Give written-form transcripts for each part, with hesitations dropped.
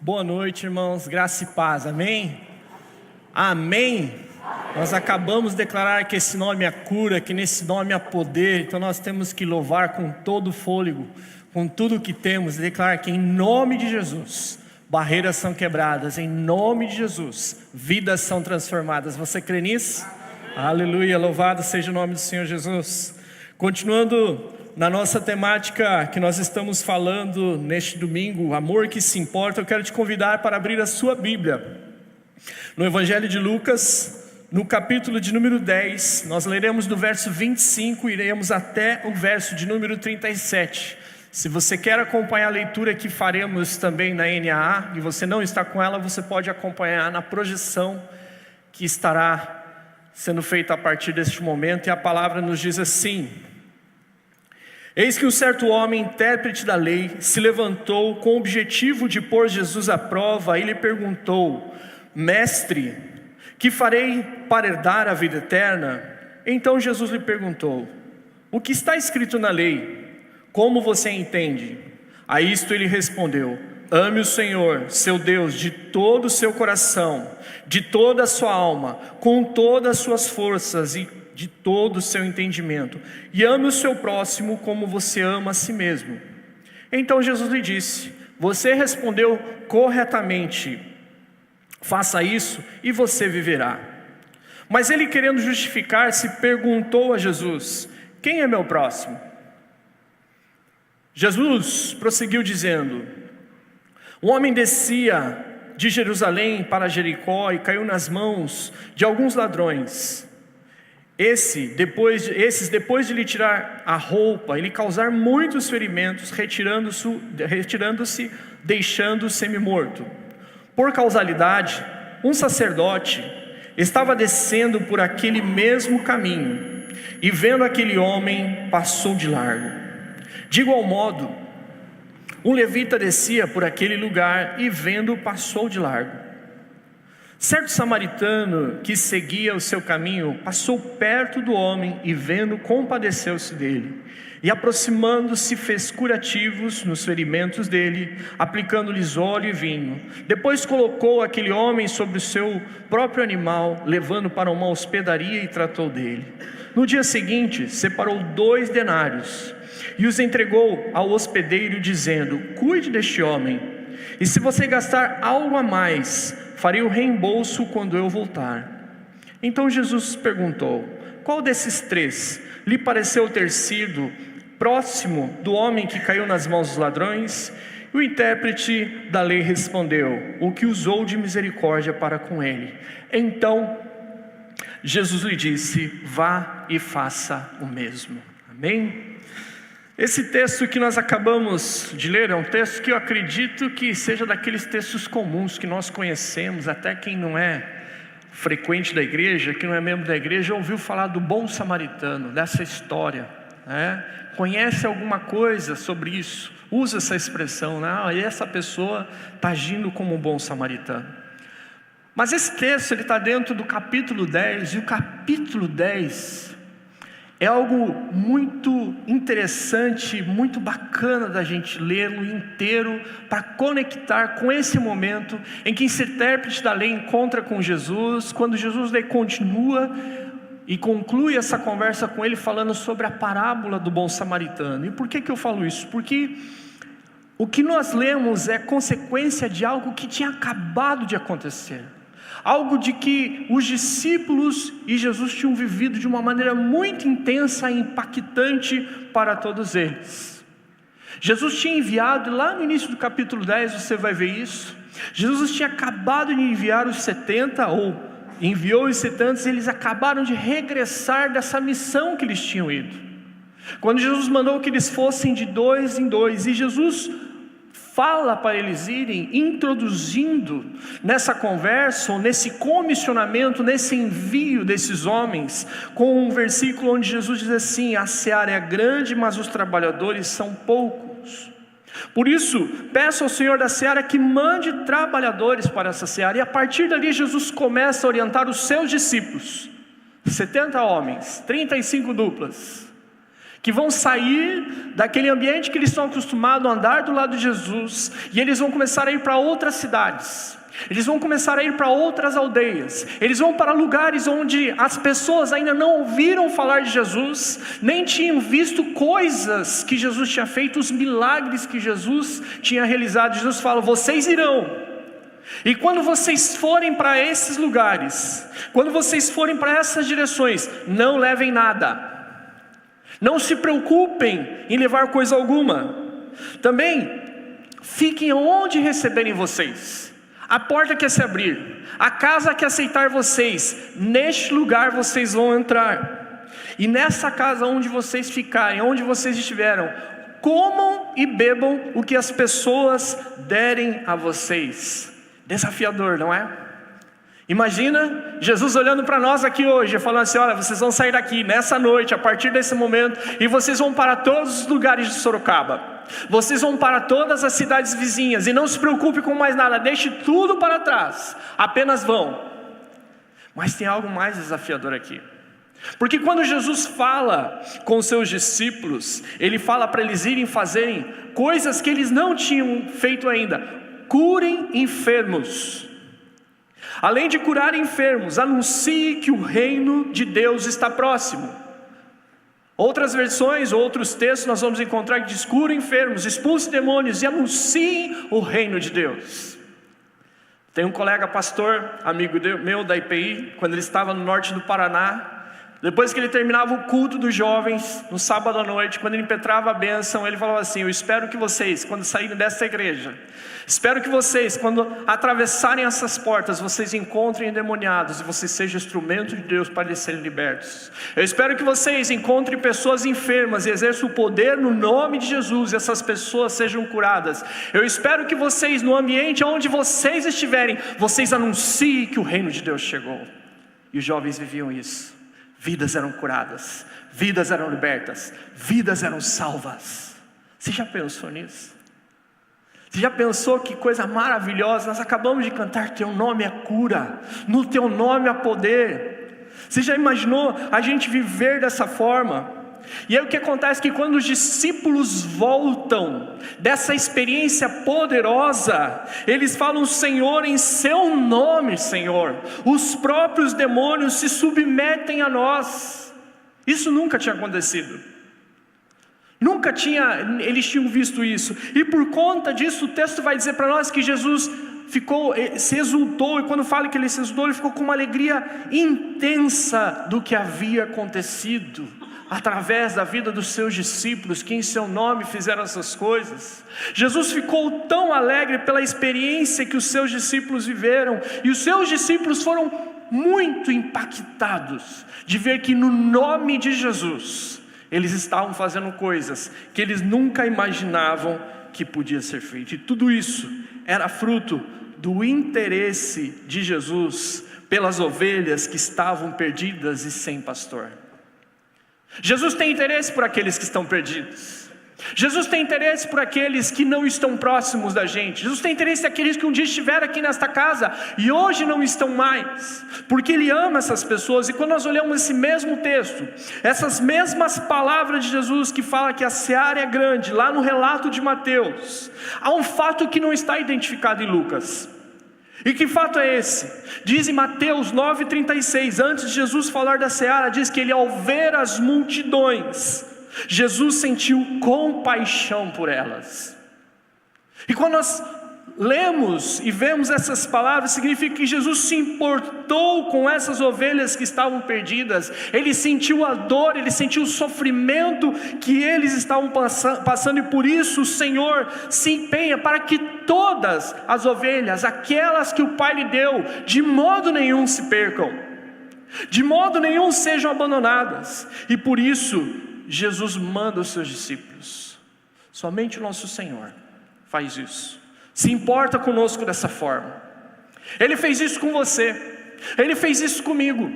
Boa noite, irmãos, graça e paz, amém? Amém? Nós acabamos de declarar que esse nome é cura, que nesse nome há poder, então nós temos que louvar com todo o fôlego, com tudo o que temos, e declarar que em nome de Jesus, barreiras são quebradas, em nome de Jesus, vidas são transformadas. Você crê nisso? Aleluia, louvado seja o nome do Senhor Jesus. Continuando na nossa temática que nós estamos falando neste domingo, amor que se importa, eu quero te convidar para abrir a sua Bíblia no Evangelho de Lucas, no capítulo de número 10, nós leremos do verso 25 e iremos até o verso de número 37. Se você quer acompanhar a leitura que faremos também na NAA, e você não está com ela, você pode acompanhar na projeção que estará sendo feita a partir deste momento, e a palavra nos diz assim: eis que um certo homem, intérprete da lei, se levantou com o objetivo de pôr Jesus à prova e lhe perguntou: mestre, que farei para herdar a vida eterna? Então Jesus lhe perguntou: o que está escrito na lei? Como você entende? A isto ele respondeu: ame o Senhor, seu Deus, de todo o seu coração, de toda a sua alma, com todas as suas forças e de todo o seu entendimento, e ame o seu próximo como você ama a si mesmo. Então Jesus lhe disse: você respondeu corretamente, faça isso e você viverá. Mas ele, querendo justificar-se, perguntou a Jesus: quem é meu próximo? Jesus prosseguiu dizendo: um homem descia de Jerusalém para Jericó e caiu nas mãos de alguns ladrões. Esses, depois de lhe tirar a roupa e lhe causar muitos ferimentos, retirando-se, deixando-o semi-morto. Por causalidade, um sacerdote estava descendo por aquele mesmo caminho, e vendo aquele homem, passou de largo. De igual modo, um levita descia por aquele lugar, e vendo, passou de largo. Certo samaritano que seguia o seu caminho passou perto do homem e, vendo, compadeceu-se dele, e aproximando-se fez curativos nos ferimentos dele, aplicando-lhes óleo e vinho. Depois colocou aquele homem sobre o seu próprio animal, levando para uma hospedaria, e tratou dele. No dia seguinte separou 2 denários e os entregou ao hospedeiro, dizendo: cuide deste homem, e se você gastar algo a mais, farei o reembolso quando eu voltar. Então Jesus perguntou: qual desses 3 lhe pareceu ter sido próximo do homem que caiu nas mãos dos ladrões? E o intérprete da lei respondeu: o que usou de misericórdia para com ele. Então Jesus lhe disse: vá e faça o mesmo. Amém? Esse texto que nós acabamos de ler é um texto que eu acredito que seja daqueles textos comuns que nós conhecemos. Até quem não é frequente da igreja, que não é membro da igreja, ouviu falar do bom samaritano, dessa história, né? Conhece alguma coisa sobre isso, usa essa expressão, né? E essa pessoa está agindo como um bom samaritano. Mas esse texto ele está dentro do capítulo 10, e o capítulo 10 é algo muito interessante, muito bacana da gente lê-lo inteiro, para conectar com esse momento em que esse intérprete da lei encontra com Jesus, quando Jesus daí continua e conclui essa conversa com ele, falando sobre a parábola do bom samaritano. E por que eu falo isso? Porque o que nós lemos é consequência de algo que tinha acabado de acontecer. Algo de que os discípulos e Jesus tinham vivido de uma maneira muito intensa e impactante para todos eles. Jesus tinha enviado, lá no início do capítulo 10 você vai ver isso. Jesus tinha acabado de enviar os 70, ou enviou os 70, e eles acabaram de regressar dessa missão que eles tinham ido. Quando Jesus mandou que eles fossem de 2 em 2, e Jesus fala para eles irem, introduzindo nessa conversa, ou nesse comissionamento, nesse envio desses homens, com um versículo onde Jesus diz assim: a seara é grande, mas os trabalhadores são poucos. Por isso, peço ao Senhor da seara que mande trabalhadores para essa seara. E a partir dali Jesus começa a orientar os seus discípulos, 70 homens, 35 duplas, que vão sair daquele ambiente que eles estão acostumados a andar do lado de Jesus, e eles vão começar a ir para outras cidades, eles vão começar a ir para outras aldeias, eles vão para lugares onde as pessoas ainda não ouviram falar de Jesus, nem tinham visto coisas que Jesus tinha feito, os milagres que Jesus tinha realizado. Jesus fala: vocês irão, e quando vocês forem para esses lugares, quando vocês forem para essas direções, não levem nada, não se preocupem em levar coisa alguma. Também fiquem onde receberem vocês, a porta que se abrir, a casa que aceitar vocês, neste lugar vocês vão entrar. E nessa casa onde vocês ficarem, onde vocês estiveram, comam e bebam o que as pessoas derem a vocês. Desafiador, não é? Imagina Jesus olhando para nós aqui hoje, falando assim: olha, vocês vão sair daqui nessa noite, a partir desse momento, e vocês vão para todos os lugares de Sorocaba, vocês vão para todas as cidades vizinhas, e não se preocupe com mais nada, deixe tudo para trás, apenas vão. Mas tem algo mais desafiador aqui, porque quando Jesus fala com os seus discípulos, Ele fala para eles irem fazerem coisas que eles não tinham feito ainda: curem enfermos. Além de curar enfermos, anuncie que o reino de Deus está próximo. Outras versões, outros textos nós vamos encontrar que diz: curem enfermos, expulsem demônios e anunciem o reino de Deus. Tem um colega pastor, amigo meu da IPI, quando ele estava no norte do Paraná, depois que ele terminava o culto dos jovens, no sábado à noite, quando ele impetrava a bênção, ele falava assim: eu espero que vocês, quando saírem dessa igreja, espero que vocês, quando atravessarem essas portas, vocês encontrem endemoniados e vocês sejam instrumento de Deus para eles serem libertos. Eu espero que vocês encontrem pessoas enfermas e exerçam o poder no nome de Jesus, e essas pessoas sejam curadas. Eu espero que vocês, no ambiente onde vocês estiverem, vocês anunciem que o reino de Deus chegou. E os jovens viviam isso. Vidas eram curadas, vidas eram libertas, vidas eram salvas. Você já pensou nisso? Você já pensou que coisa maravilhosa? Nós acabamos de cantar: teu nome é cura, no teu nome há poder. Você já imaginou a gente viver dessa forma? E aí o que acontece é que quando os discípulos voltam dessa experiência poderosa, eles falam: Senhor, em seu nome, Senhor, os próprios demônios se submetem a nós. Isso nunca tinha acontecido, eles tinham visto isso, e por conta disso o texto vai dizer para nós que Jesus se exultou, e quando fala que ele se exultou, ele ficou com uma alegria intensa do que havia acontecido através da vida dos seus discípulos, que em seu nome fizeram essas coisas. Jesus ficou tão alegre pela experiência que os seus discípulos viveram, e os seus discípulos foram muito impactados de ver que no nome de Jesus, eles estavam fazendo coisas que eles nunca imaginavam que podia ser feito, e tudo isso era fruto do interesse de Jesus pelas ovelhas que estavam perdidas e sem pastor. Jesus tem interesse por aqueles que estão perdidos. Jesus tem interesse por aqueles que não estão próximos da gente. Jesus tem interesse naqueles que um dia estiveram aqui nesta casa e hoje não estão mais, porque Ele ama essas pessoas. E quando nós olhamos esse mesmo texto, essas mesmas palavras de Jesus que fala que a seara é grande, lá no relato de Mateus, há um fato que não está identificado em Lucas. E que fato é esse? Diz em Mateus 9,36, antes de Jesus falar da seara, diz que ele, ao ver as multidões, Jesus sentiu compaixão por elas. E quando nós lemos e vemos essas palavras, significa que Jesus se importou com essas ovelhas que estavam perdidas. Ele sentiu a dor, ele sentiu o sofrimento que eles estavam passando, e por isso o Senhor se empenha para que todas as ovelhas, aquelas que o Pai lhe deu, de modo nenhum se percam, de modo nenhum sejam abandonadas. E por isso Jesus manda os seus discípulos. Somente o nosso Senhor faz isso, se importa conosco dessa forma. Ele fez isso com você, Ele fez isso comigo.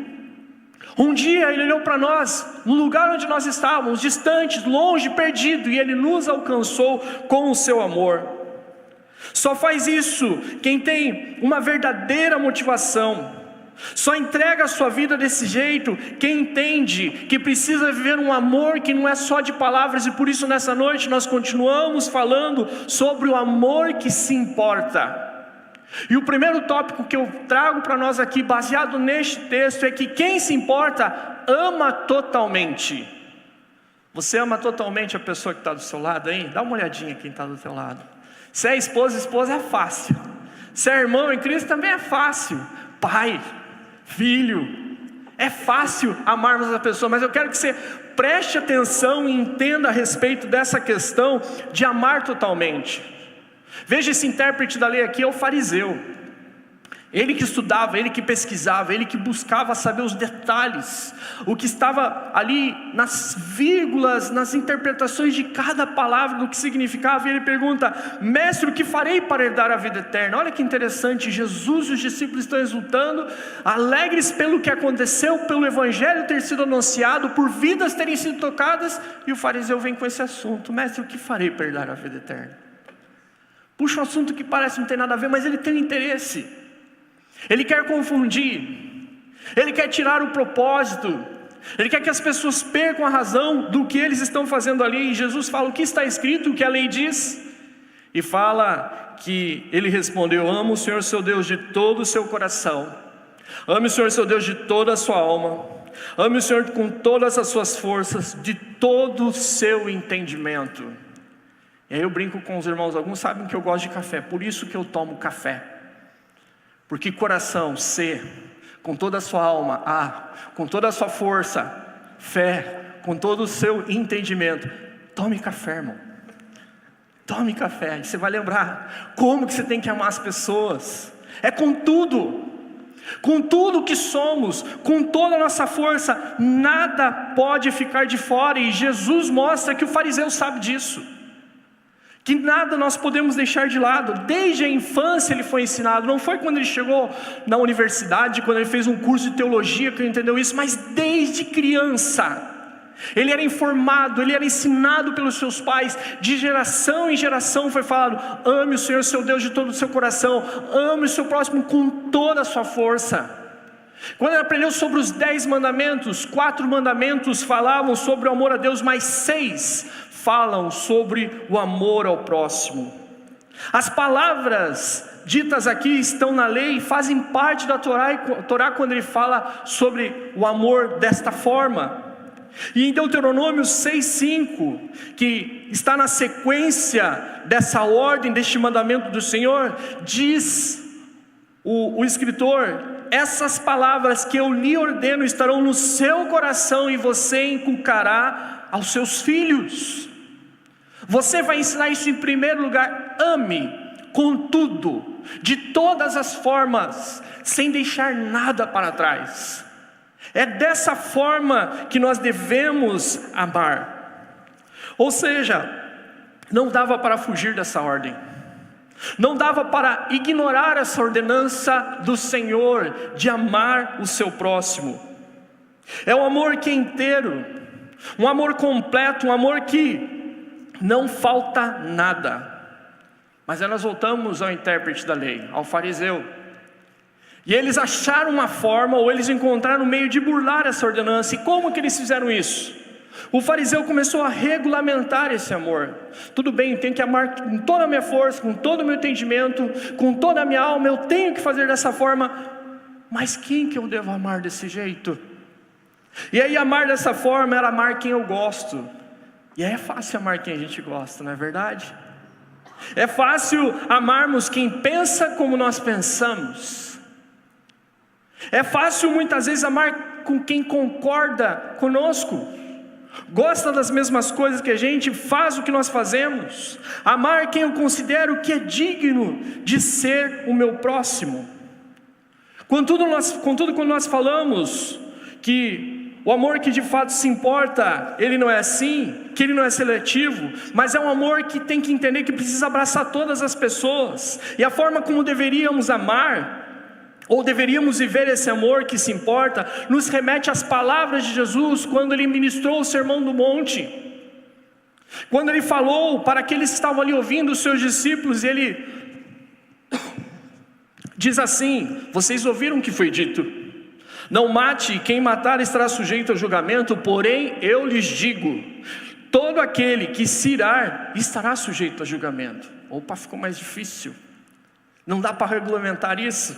Um dia Ele olhou para nós, no lugar onde nós estávamos, distantes, longe, perdido, e Ele nos alcançou com o seu amor. Só faz isso quem tem uma verdadeira motivação. Só entrega a sua vida desse jeito quem entende que precisa viver um amor que não é só de palavras. E por isso nessa noite nós continuamos falando sobre o amor que se importa. E o primeiro tópico que eu trago para nós aqui, baseado neste texto, é que quem se importa ama totalmente. Você ama totalmente a pessoa que está do seu lado aí? Dá uma olhadinha quem está do seu lado. Se é esposa é fácil. Se é irmão em Cristo também é fácil. Pai, filho, é fácil amarmos a pessoa, mas eu quero que você preste atenção e entenda a respeito dessa questão de amar totalmente. Veja, esse intérprete da lei aqui é o fariseu. Ele que estudava, ele que pesquisava, ele que buscava saber os detalhes, o que estava ali nas vírgulas, nas interpretações de cada palavra, do que significava. E ele pergunta: mestre, o que farei para herdar a vida eterna? Olha que interessante, Jesus e os discípulos estão exultando, alegres pelo que aconteceu, pelo evangelho ter sido anunciado, por vidas terem sido tocadas, e o fariseu vem com esse assunto: mestre, o que farei para herdar a vida eterna? Puxa um assunto que parece não ter nada a ver, mas ele tem um interesse. Ele quer confundir, ele quer tirar o propósito, ele quer que as pessoas percam a razão do que eles estão fazendo ali. E Jesus fala o que está escrito, o que a lei diz, e fala que ele respondeu: ama o Senhor seu Deus de todo o seu coração, ame o Senhor seu Deus de toda a sua alma, ame o Senhor com todas as suas forças, de todo o seu entendimento. E aí eu brinco com os irmãos, alguns sabem que eu gosto de café, por isso que eu tomo café. Porque coração, C, com toda a sua alma, A, com toda a sua força, fé, com todo o seu entendimento. Tome café, irmão. Tome café, e você vai lembrar como que você tem que amar as pessoas. É com tudo que somos, com toda a nossa força, nada pode ficar de fora. E Jesus mostra que o fariseu sabe disso, que nada nós podemos deixar de lado. Desde a infância ele foi ensinado, não foi quando ele chegou na universidade, quando ele fez um curso de teologia que ele entendeu isso, mas desde criança ele era informado, ele era ensinado pelos seus pais. De geração em geração foi falado: ame o Senhor seu Deus de todo o seu coração, ame o seu próximo com toda a sua força. Quando ele aprendeu sobre os 10 mandamentos, 4 mandamentos falavam sobre o amor a Deus, mas 6 falam sobre o amor ao próximo. As palavras ditas aqui estão na lei, fazem parte da Torá quando ele fala sobre o amor desta forma. E em Deuteronômio 6:5, que está na sequência dessa ordem, deste mandamento do Senhor, diz o escritor: essas palavras que eu lhe ordeno estarão no seu coração e você inculcará aos seus filhos. Você vai ensinar isso em primeiro lugar: ame com tudo, de todas as formas, sem deixar nada para trás. É dessa forma que nós devemos amar. Ou seja, não dava para fugir dessa ordem, não dava para ignorar essa ordenança do Senhor de amar o seu próximo. É um amor que é inteiro, um amor completo, um amor que não falta nada. Mas aí nós voltamos ao intérprete da lei, ao fariseu. E eles acharam uma forma, ou eles encontraram um meio de burlar essa ordenança. E como que eles fizeram isso? O fariseu começou a regulamentar esse amor. Tudo bem, eu tenho que amar com toda a minha força, com todo o meu entendimento, com toda a minha alma, eu tenho que fazer dessa forma. Mas quem que eu devo amar desse jeito? E aí amar dessa forma era amar quem eu gosto. E aí é fácil amar quem a gente gosta, não é verdade? É fácil amarmos quem pensa como nós pensamos. É fácil muitas vezes amar com quem concorda conosco, gosta das mesmas coisas que a gente, faz o que nós fazemos. Amar quem eu considero que é digno de ser o meu próximo. Contudo, quando nós falamos que o amor que de fato se importa, ele não é assim, que ele não é seletivo, mas é um amor que tem que entender que precisa abraçar todas as pessoas. E a forma como deveríamos amar, ou deveríamos viver esse amor que se importa, nos remete às palavras de Jesus quando ele ministrou o Sermão do Monte. Quando ele falou para aqueles que estavam ali ouvindo, os seus discípulos, ele diz assim: vocês ouviram o que foi dito, Não mate, quem matar estará sujeito a julgamento, porém eu lhes digo, todo aquele que se irar estará sujeito a julgamento. Opa, ficou mais difícil. Não dá para regulamentar isso.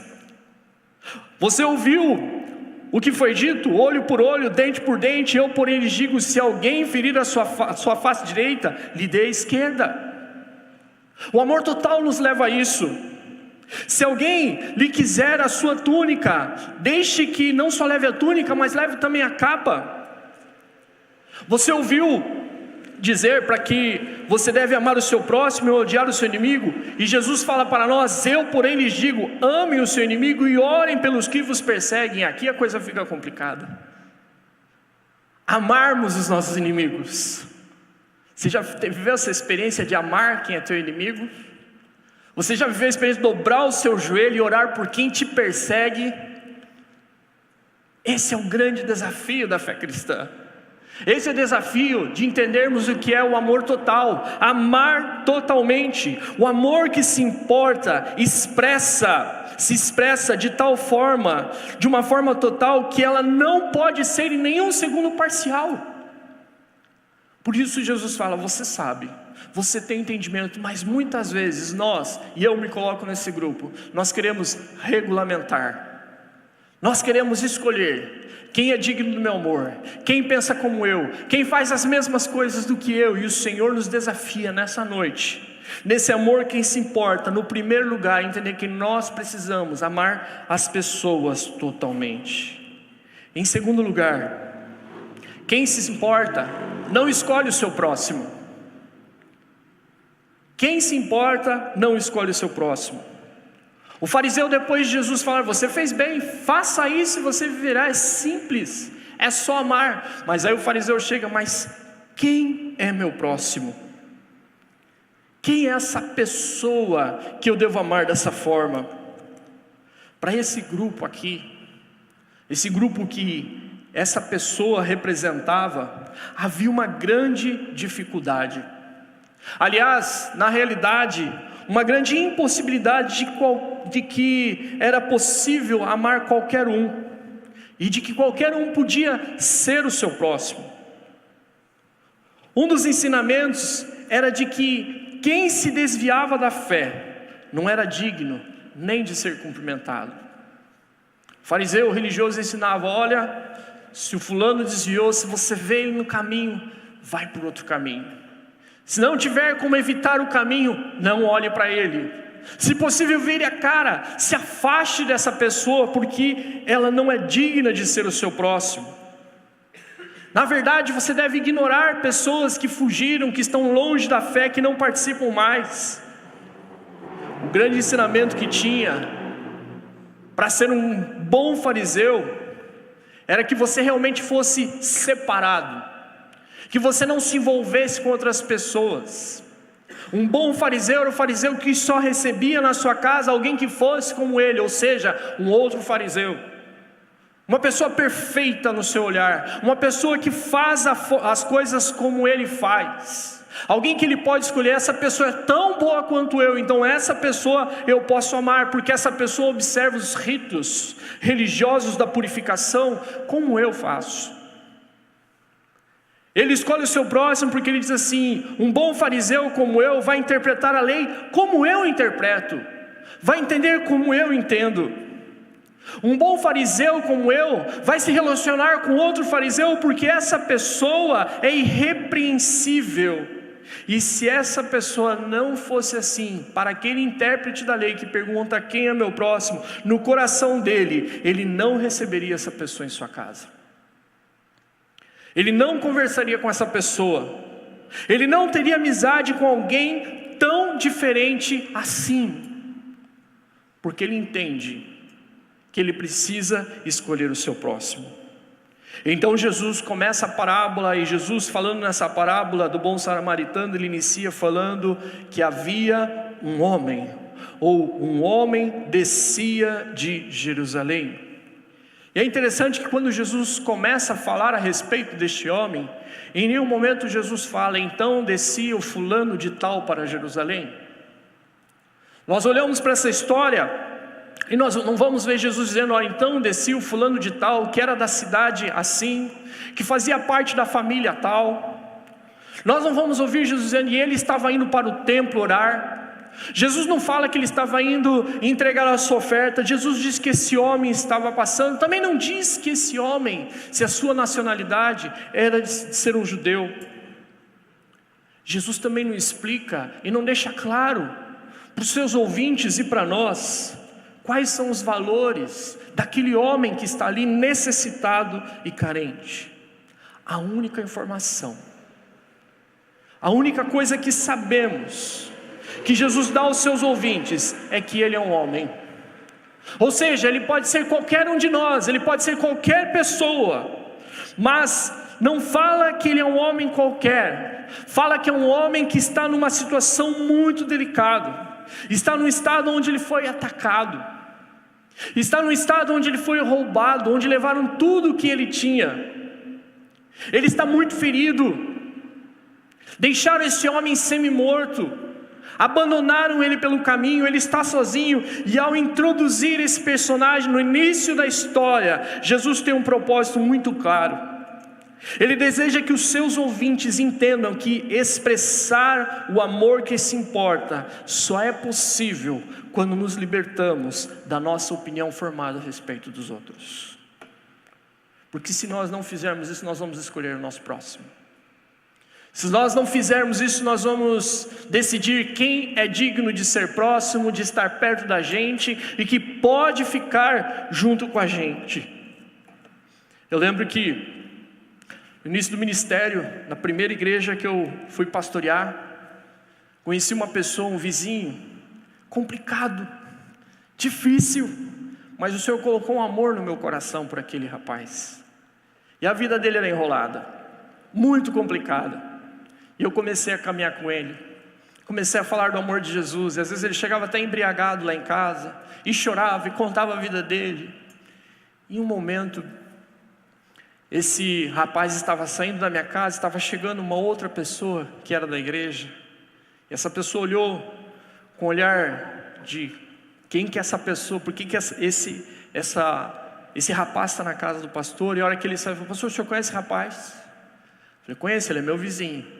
Você ouviu o que foi dito, olho por olho, dente por dente. Eu, porém, lhes digo, se alguém ferir a sua face direita, lhe dê a esquerda. O amor total nos leva a isso. Se alguém lhe quiser a sua túnica, deixe que não só leve a túnica, mas leve também a capa. Você ouviu dizer para que você deve amar o seu próximo e odiar o seu inimigo? E Jesus fala para nós, eu porém lhes digo, amem o seu inimigo e orem pelos que vos perseguem. Aqui a coisa fica complicada. Amarmos os nossos inimigos. Você já viveu essa experiência de amar quem é teu inimigo? Você já viveu a experiência de dobrar o seu joelho e orar por quem te persegue? Esse é o grande desafio da fé cristã. Esse é o desafio de entendermos o que é o amor total. Amar totalmente. O amor que se importa, se expressa de tal forma, de uma forma total, que ela não pode ser em nenhum segundo parcial. Por isso Jesus fala, você sabe, você tem entendimento, mas muitas vezes nós, e eu me coloco nesse grupo, nós queremos regulamentar, nós queremos escolher quem é digno do meu amor, quem pensa como eu, quem faz as mesmas coisas do que eu, e o Senhor nos desafia nessa noite, nesse amor quem se importa, no primeiro lugar, entender que nós precisamos amar as pessoas totalmente. Em segundo lugar, quem se importa, não escolhe o seu próximo. Quem se importa, não escolhe o seu próximo. O fariseu, depois de Jesus falar, você fez bem, faça isso e você viverá. É simples, é só amar. Mas aí o fariseu chega, mas quem é meu próximo? Quem é essa pessoa que eu devo amar dessa forma? Para esse grupo aqui, esse grupo que essa pessoa representava, havia uma grande dificuldade. Aliás, na realidade, uma grande impossibilidade de que era possível amar qualquer um, e de que qualquer um podia ser o seu próximo. Um dos ensinamentos era de que quem se desviava da fé não era digno nem de ser cumprimentado. O fariseu religioso ensinava, olha, se o fulano desviou, se você veio no caminho, vai por outro caminho. Se não tiver como evitar o caminho, não olhe para ele. Se possível, vire a cara, se afaste dessa pessoa, porque ela não é digna de ser o seu próximo. Na verdade, você deve ignorar pessoas que fugiram, que estão longe da fé, que não participam mais. O grande ensinamento que tinha, para ser um bom fariseu, era que você realmente fosse separado, que você não se envolvesse com outras pessoas. Um bom fariseu era o fariseu que só recebia na sua casa alguém que fosse como ele, ou seja, um outro fariseu. Uma pessoa perfeita no seu olhar, uma pessoa que faz as coisas como ele faz. Alguém que ele pode escolher, essa pessoa é tão boa quanto eu, então essa pessoa eu posso amar, porque essa pessoa observa os ritos religiosos da purificação, como eu faço. Ele escolhe o seu próximo porque ele diz assim, um bom fariseu como eu vai interpretar a lei como eu interpreto, vai entender como eu entendo. Um bom fariseu como eu vai se relacionar com outro fariseu porque essa pessoa é irrepreensível. E se essa pessoa não fosse assim, para aquele intérprete da lei que pergunta quem é meu próximo, no coração dele, ele não receberia essa pessoa em sua casa. Ele não conversaria com essa pessoa. Ele não teria amizade com alguém tão diferente assim. Porque ele entende que ele precisa escolher o seu próximo. Então Jesus começa a parábola, e Jesus falando nessa parábola do bom samaritano, ele inicia falando que havia um homem descia de Jerusalém. E é interessante que quando Jesus começa a falar a respeito deste homem, em nenhum momento Jesus fala, então descia o fulano de tal para Jerusalém. Nós olhamos para essa história, E nós não vamos ver Jesus dizendo: ó, então descia o fulano de tal, que era da cidade assim, que fazia parte da família tal. Nós não vamos ouvir Jesus dizendo: e ele estava indo para o templo orar. Jesus não fala que ele estava indo entregar a sua oferta. Jesus diz que esse homem estava passando. Também não diz que esse homem, se a sua nacionalidade era de ser um judeu. Jesus também não explica e não deixa claro para os seus ouvintes e para nós quais são os valores daquele homem que está ali necessitado e carente. A única informação, a única coisa que sabemos que Jesus dá aos seus ouvintes é que ele é um homem. Ou seja, ele pode ser qualquer um de nós, ele pode ser qualquer pessoa, mas não fala que ele é um homem qualquer, fala que é um homem que está numa situação muito delicada, está num estado onde ele foi atacado, está num estado onde ele foi roubado, onde levaram tudo o que ele tinha. Ele está muito ferido, deixaram esse homem semi-morto, abandonaram ele pelo caminho, ele está sozinho. E ao introduzir esse personagem no início da história, Jesus tem um propósito muito claro. Ele deseja que os seus ouvintes entendam que expressar o amor que se importa só é possível quando nos libertamos da nossa opinião formada a respeito dos outros. Porque se nós não fizermos isso, nós vamos escolher o nosso próximo. Se nós não fizermos isso, nós vamos decidir quem é digno de ser próximo, de estar perto da gente e que pode ficar junto com a gente. Eu lembro que no início do ministério, na primeira igreja que eu fui pastorear, conheci uma pessoa, um vizinho, complicado, difícil, mas o Senhor colocou um amor no meu coração por aquele rapaz. E a vida dele era enrolada, muito complicada. E eu comecei a caminhar com ele, comecei a falar do amor de Jesus. E às vezes ele chegava até embriagado lá em casa, e chorava, e contava a vida dele. Em um momento, esse rapaz estava saindo da minha casa, estava chegando uma outra pessoa que era da igreja. E essa pessoa olhou com um olhar de: quem que é essa pessoa? Por que que esse rapaz está na casa do pastor? E a hora que ele saiu, falou: pastor, o senhor conhece esse rapaz? Eu falei: conheço, ele é meu vizinho.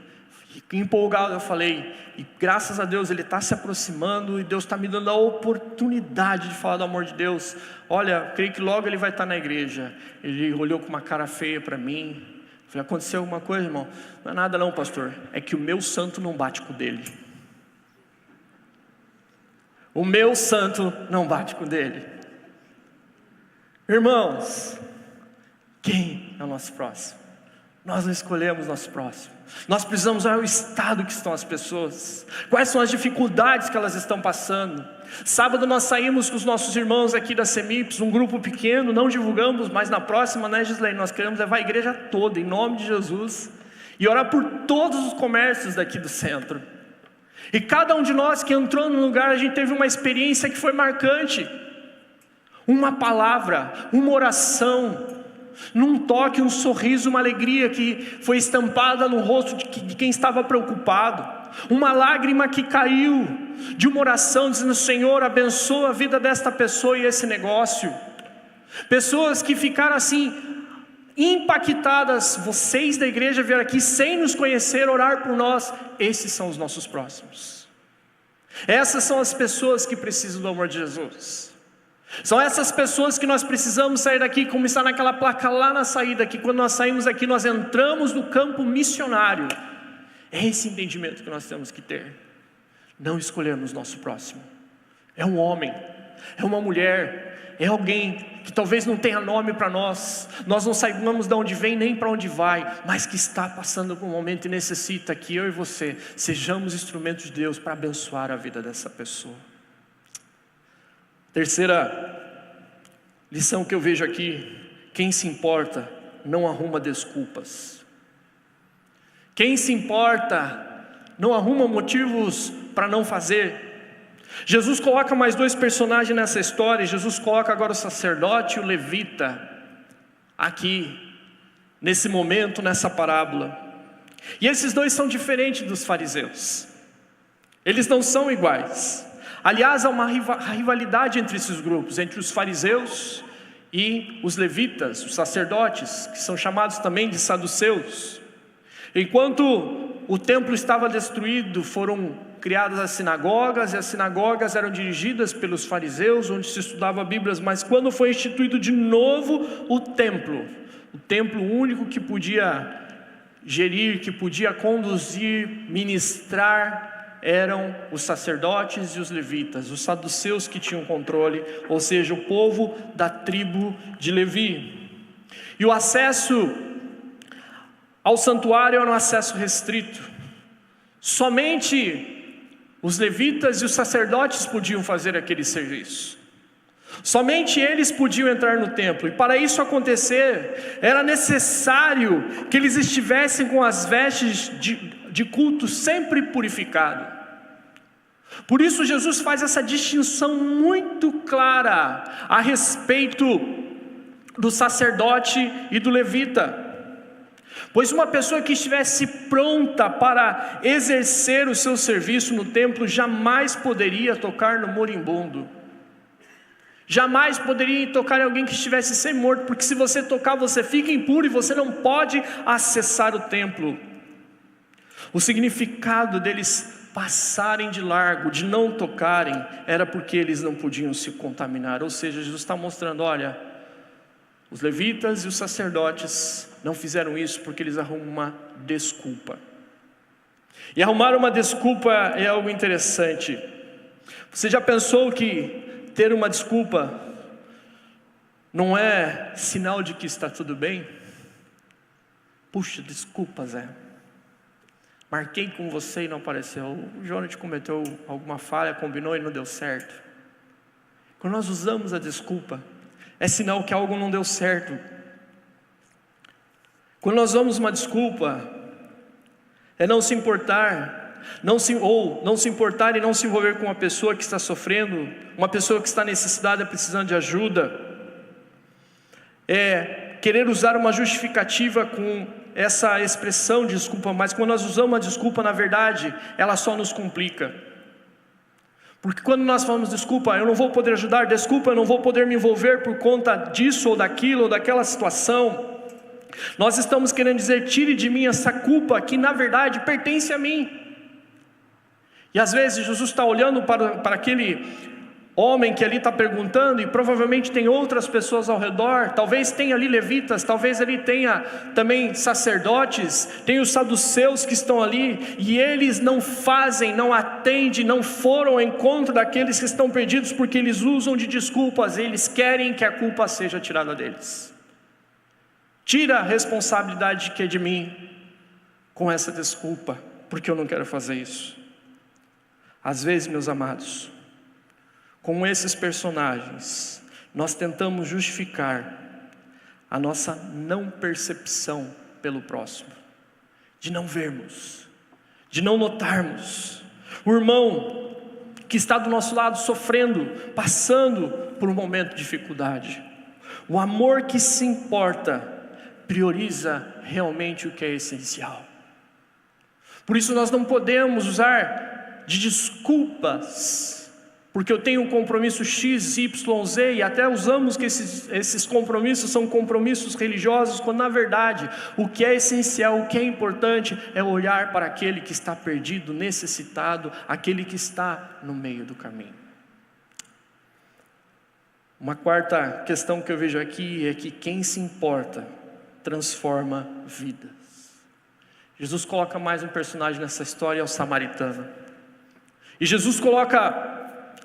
E empolgado eu falei, e graças a Deus ele está se aproximando, e Deus está me dando a oportunidade de falar do amor de Deus. Olha, creio que logo ele vai estar na igreja. Ele olhou com uma cara feia para mim. Eu falei: aconteceu alguma coisa, irmão? Não é nada não, pastor, é que o meu santo não bate com o dele. O meu santo não bate com o dele. Irmãos, quem é o nosso próximo? Nós não escolhemos nosso próximo. Nós precisamos olhar o estado que estão as pessoas, quais são as dificuldades que elas estão passando. Sábado nós saímos com os nossos irmãos aqui da CEMIPS, um grupo pequeno, não divulgamos, mas na próxima, né, Gislaine, nós queremos levar a igreja toda, em nome de Jesus, e orar por todos os comércios daqui do centro. E cada um de nós que entrou no lugar, a gente teve uma experiência que foi marcante. Uma palavra, uma oração, num toque, um sorriso, uma alegria que foi estampada no rosto de quem estava preocupado. Uma lágrima que caiu de uma oração dizendo: Senhor, abençoa a vida desta pessoa e esse negócio. Pessoas que ficaram assim impactadas. Vocês da igreja vieram aqui sem nos conhecer, orar por nós. Esses são os nossos próximos. Essas são as pessoas que precisam do amor de Jesus. São essas pessoas que nós precisamos sair daqui, como está naquela placa lá na saída, que quando nós saímos daqui, nós entramos no campo missionário. É esse entendimento que nós temos que ter. Não escolhermos nosso próximo. É um homem, é uma mulher, é alguém que talvez não tenha nome para nós não saibamos de onde vem nem para onde vai, mas que está passando por um momento e necessita que eu e você sejamos instrumentos de Deus para abençoar a vida dessa pessoa. Terceira lição que eu vejo aqui: quem se importa não arruma desculpas. Quem se importa não arruma motivos para não fazer. Jesus coloca mais dois personagens nessa história. Jesus coloca agora o sacerdote e o levita aqui, nesse momento, nessa parábola. E esses dois são diferentes dos fariseus. Eles não são iguais. Aliás, há uma rivalidade entre esses grupos, entre os fariseus e os levitas, os sacerdotes, que são chamados também de saduceus. Enquanto o templo estava destruído, foram criadas as sinagogas, e as sinagogas eram dirigidas pelos fariseus, onde se estudava a Bíblia, mas quando foi instituído de novo o templo único que podia gerir, que podia conduzir, ministrar, eram os sacerdotes e os levitas, os saduceus que tinham controle, ou seja, o povo da tribo de Levi. E o acesso ao santuário era um acesso restrito. Somente os levitas e os sacerdotes podiam fazer aquele serviço. Somente eles podiam entrar no templo. E para isso acontecer, era necessário que eles estivessem com as vestes de culto sempre purificado. Por isso Jesus faz essa distinção muito clara a respeito do sacerdote e do levita. Pois uma pessoa que estivesse pronta para exercer o seu serviço no templo jamais poderia tocar no moribundo, jamais poderia tocar em alguém que estivesse semi-morto, porque se você tocar você fica impuro e você não pode acessar o templo. O significado deles passarem de largo, de não tocarem, era porque eles não podiam se contaminar. Ou seja, Jesus está mostrando, olha, os levitas e os sacerdotes não fizeram isso porque eles arrumam uma desculpa. E arrumar uma desculpa é algo interessante. Você já pensou que ter uma desculpa não é sinal de que está tudo bem? Puxa, desculpa, Zé. Marquei com você e não apareceu. O Jonas cometeu alguma falha, combinou e não deu certo. Quando nós usamos a desculpa, é sinal que algo não deu certo. Quando nós usamos uma desculpa, é não se importar, não se importar e não se envolver com uma pessoa que está sofrendo, uma pessoa que está necessitada, precisando de ajuda. É querer usar uma justificativa com essa expressão de desculpa, mas quando nós usamos a desculpa, na verdade, ela só nos complica. Porque quando nós falamos desculpa, eu não vou poder ajudar, desculpa, eu não vou poder me envolver por conta disso ou daquilo ou daquela situação, nós estamos querendo dizer, tire de mim essa culpa que na verdade pertence a mim. E às vezes Jesus está olhando para aquele homem que ali está perguntando, e provavelmente tem outras pessoas ao redor, talvez tenha ali levitas, talvez ali tenha também sacerdotes, tem os saduceus que estão ali, e eles não fazem, não atendem, não foram ao encontro daqueles que estão perdidos, porque eles usam de desculpas, eles querem que a culpa seja tirada deles. Tira a responsabilidade que é de mim, com essa desculpa, porque eu não quero fazer isso. Às vezes, meus amados, com esses personagens, nós tentamos justificar a nossa não percepção pelo próximo, de não vermos, de não notarmos o irmão que está do nosso lado sofrendo, passando por um momento de dificuldade. O amor que se importa prioriza realmente o que é essencial. Por isso nós não podemos usar de desculpas, porque eu tenho um compromisso X, Y, Z, e até usamos que esses compromissos são compromissos religiosos, quando na verdade o que é essencial, o que é importante é olhar para aquele que está perdido, necessitado, aquele que está no meio do caminho. Uma quarta questão que eu vejo aqui é que quem se importa transforma vidas. Jesus coloca mais um personagem nessa história, é o samaritano. E Jesus coloca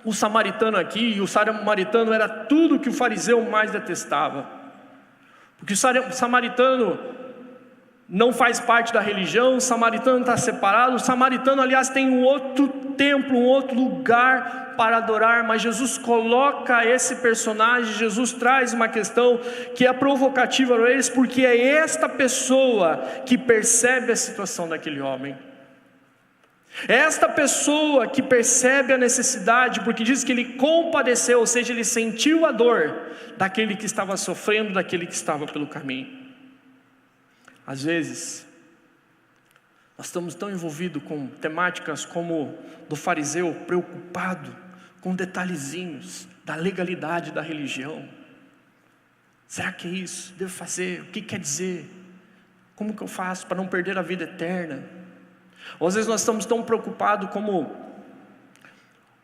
o samaritano aqui, e o samaritano era tudo que o fariseu mais detestava, porque o samaritano não faz parte da religião, o samaritano está separado, o samaritano aliás tem um outro templo, um outro lugar para adorar, mas Jesus coloca esse personagem, Jesus traz uma questão que é provocativa para eles, porque é esta pessoa que percebe a situação daquele homem. É esta pessoa que percebe a necessidade, porque diz que ele compadeceu, ou seja, ele sentiu a dor daquele que estava sofrendo, daquele que estava pelo caminho. Às vezes, nós estamos tão envolvidos com temáticas como do fariseu preocupado com detalhezinhos da legalidade da religião. Será que é isso? Devo fazer? O que quer dizer? Como que eu faço para não perder a vida eterna? Ou às vezes nós estamos tão preocupados como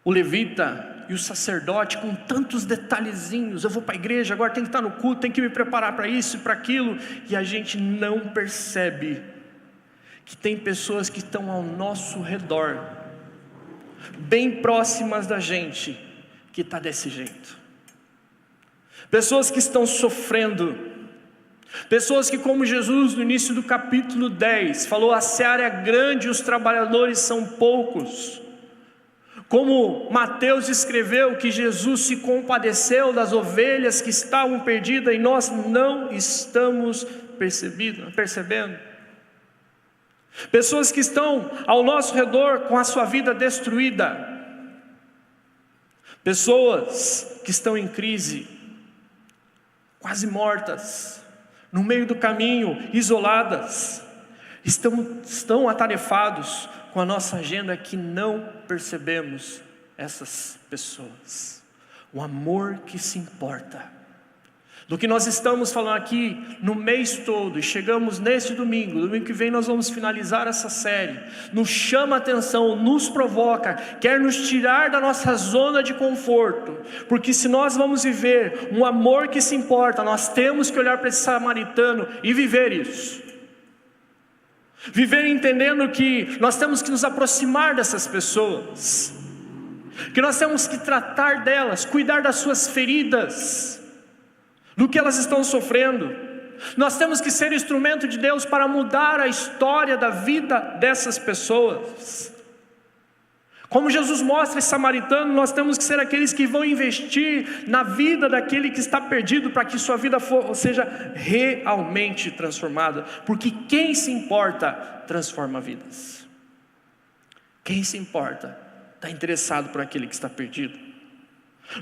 o levita e o sacerdote, com tantos detalhezinhos. Eu vou para a igreja, agora tem que estar no culto, tem que me preparar para isso e para aquilo. E a gente não percebe que tem pessoas que estão ao nosso redor, bem próximas da gente, que está desse jeito. Pessoas que estão sofrendo. Pessoas que, como Jesus no início do capítulo 10 falou, a seara é grande e os trabalhadores são poucos. Como Mateus escreveu que Jesus se compadeceu das ovelhas que estavam perdidas e nós não estamos percebendo. Pessoas que estão ao nosso redor com a sua vida destruída. Pessoas que estão em crise, quase mortas, no meio do caminho, isoladas, estão atarefados com a nossa agenda que não percebemos essas pessoas. O amor que se importa. Do que nós estamos falando aqui no mês todo, e chegamos neste domingo que vem nós vamos finalizar essa série, nos chama a atenção, nos provoca, quer nos tirar da nossa zona de conforto, porque se nós vamos viver um amor que se importa, nós temos que olhar para esse samaritano e viver isso. Viver entendendo que nós temos que nos aproximar dessas pessoas, que nós temos que tratar delas, cuidar das suas feridas, do que elas estão sofrendo. Nós temos que ser instrumento de Deus para mudar a história da vida dessas pessoas. Como Jesus mostra esse samaritano, nós temos que ser aqueles que vão investir na vida daquele que está perdido, para que sua vida seja realmente transformada, porque quem se importa, transforma vidas. Quem se importa, está interessado por aquele que está perdido.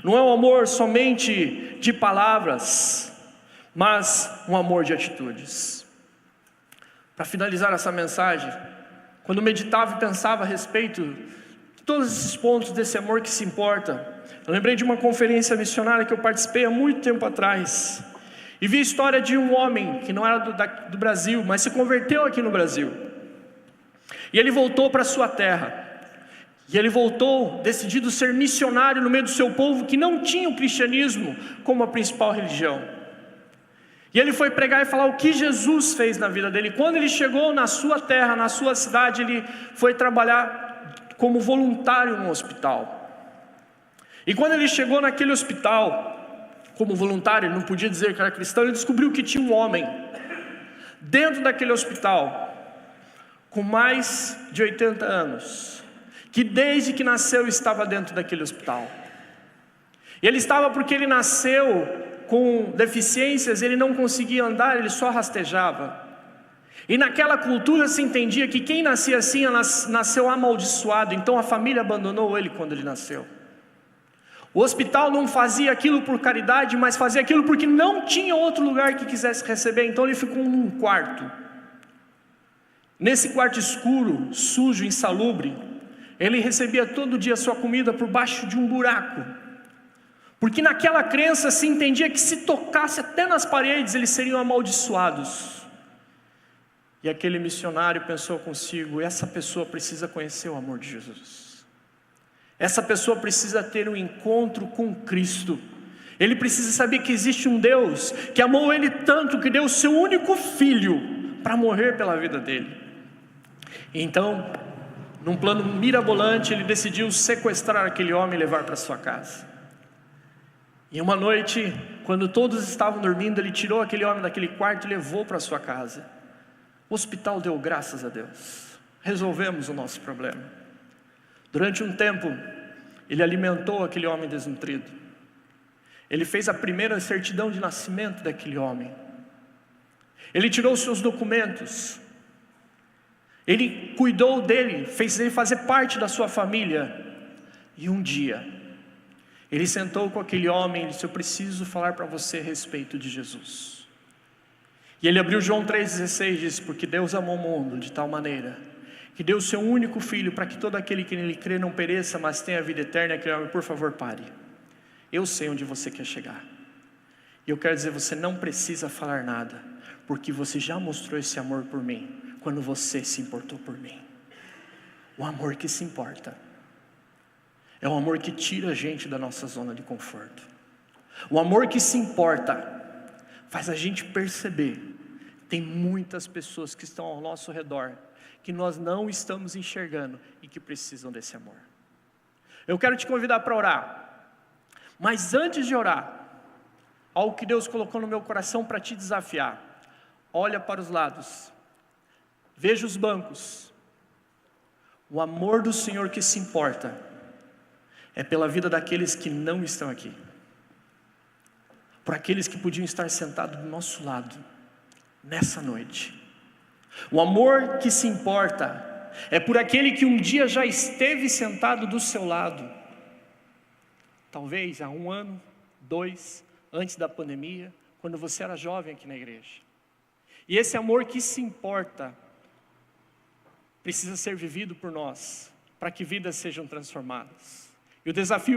Não é um amor somente de palavras, mas um amor de atitudes. Para finalizar essa mensagem, quando meditava e pensava a respeito de todos esses pontos desse amor que se importa, eu lembrei de uma conferência missionária que eu participei há muito tempo atrás, e vi a história de um homem que não era do Brasil, mas se converteu aqui no Brasil, e ele voltou para a sua terra. E ele voltou decidido ser missionário no meio do seu povo que não tinha o cristianismo como a principal religião. E ele foi pregar e falar o que Jesus fez na vida dele. Quando ele chegou na sua terra, na sua cidade, ele foi trabalhar como voluntário no hospital. E quando ele chegou naquele hospital, como voluntário, ele não podia dizer que era cristão, ele descobriu que tinha um homem dentro daquele hospital, com mais de 80 anos, que desde que nasceu estava dentro daquele hospital. E ele estava porque ele nasceu com deficiências, ele não conseguia andar, ele só rastejava. E naquela cultura se entendia que quem nascia assim, nasceu amaldiçoado, então a família abandonou ele quando ele nasceu. O hospital não fazia aquilo por caridade, mas fazia aquilo porque não tinha outro lugar que quisesse receber, então ele ficou num quarto. Nesse quarto escuro, sujo, insalubre, ele recebia todo dia sua comida por baixo de um buraco, porque naquela crença se entendia que se tocasse até nas paredes eles seriam amaldiçoados. E aquele missionário pensou consigo, essa pessoa precisa conhecer o amor de Jesus, essa pessoa precisa ter um encontro com Cristo, ele precisa saber que existe um Deus que amou ele tanto que deu o seu único filho para morrer pela vida dele. Então, num plano mirabolante, ele decidiu sequestrar aquele homem e levar para sua casa. E uma noite, quando todos estavam dormindo, ele tirou aquele homem daquele quarto e levou para sua casa. O hospital deu graças a Deus. Resolvemos o nosso problema. Durante um tempo, ele alimentou aquele homem desnutrido. Ele fez a primeira certidão de nascimento daquele homem. Ele tirou os seus documentos. Ele cuidou dele, fez ele fazer parte da sua família. E um dia, ele sentou com aquele homem e disse: eu preciso falar para você a respeito de Jesus. E ele abriu João 3,16 e disse: porque Deus amou o mundo de tal maneira que deu o seu único filho para que todo aquele que nele crê não pereça, mas tenha a vida eterna, por favor, pare. Eu sei onde você quer chegar. E eu quero dizer, você não precisa falar nada, porque você já mostrou esse amor por mim, quando você se importou por mim. O amor que se importa é o amor que tira a gente da nossa zona de conforto. O amor que se importa faz a gente perceber, tem muitas pessoas que estão ao nosso redor, que nós não estamos enxergando e que precisam desse amor. Eu quero te convidar para orar, mas antes de orar, algo que Deus colocou no meu coração para te desafiar. Olha para os lados, veja os bancos. O amor do Senhor que se importa é pela vida daqueles que não estão aqui, por aqueles que podiam estar sentados do nosso lado nessa noite. O amor que se importa é por aquele que um dia já esteve sentado do seu lado, talvez há 1 ano, 2, antes da pandemia, quando você era jovem aqui na igreja. E esse amor que se importa precisa ser vivido por nós, para que vidas sejam transformadas. E o desafio